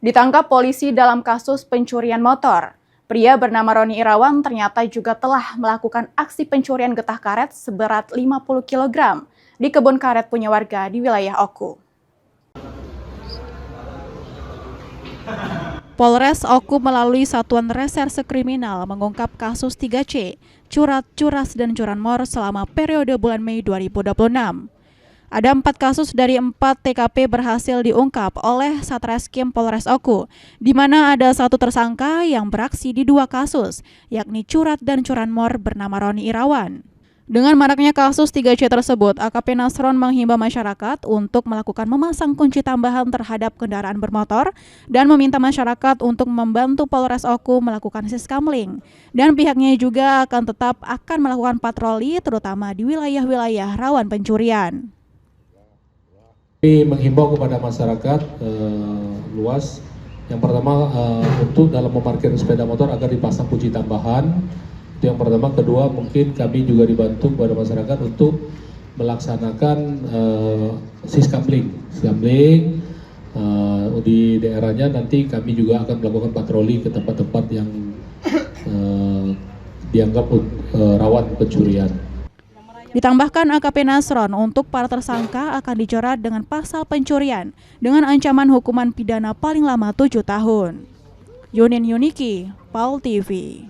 Ditangkap polisi dalam kasus pencurian motor. Pria bernama Roni Irawan ternyata juga telah melakukan aksi pencurian getah karet seberat 50 kg di kebun karet punya warga di wilayah Oku. Polres Oku melalui Satuan Reserse Kriminal mengungkap kasus 3C, curat, curas, dan curanmor selama periode bulan Mei 2026. Ada 4 kasus dari 4 TKP berhasil diungkap oleh Satreskrim Polres Oku, di mana ada 1 tersangka yang beraksi di 2 kasus, yakni curat dan curanmor bernama Roni Irawan. Dengan maraknya kasus 3C tersebut, AKP Nasron menghimbau masyarakat untuk melakukan memasang kunci tambahan terhadap kendaraan bermotor dan meminta masyarakat untuk membantu Polres Oku melakukan siskamling. Dan pihaknya juga akan melakukan patroli terutama di wilayah-wilayah rawan pencurian. Menghimbau kepada masyarakat luas, yang pertama untuk dalam memarkir sepeda motor agar dipasang kunci tambahan, itu yang pertama. Kedua, mungkin kami juga dibantu kepada masyarakat untuk melaksanakan siskamling di daerahnya. Nanti kami juga akan melakukan patroli ke tempat-tempat yang dianggap rawan pencurian. Ditambahkan AKP Nasron untuk para tersangka akan dijerat dengan pasal pencurian dengan ancaman hukuman pidana paling lama 7 tahun. Yunin Yuniki, PAL TV.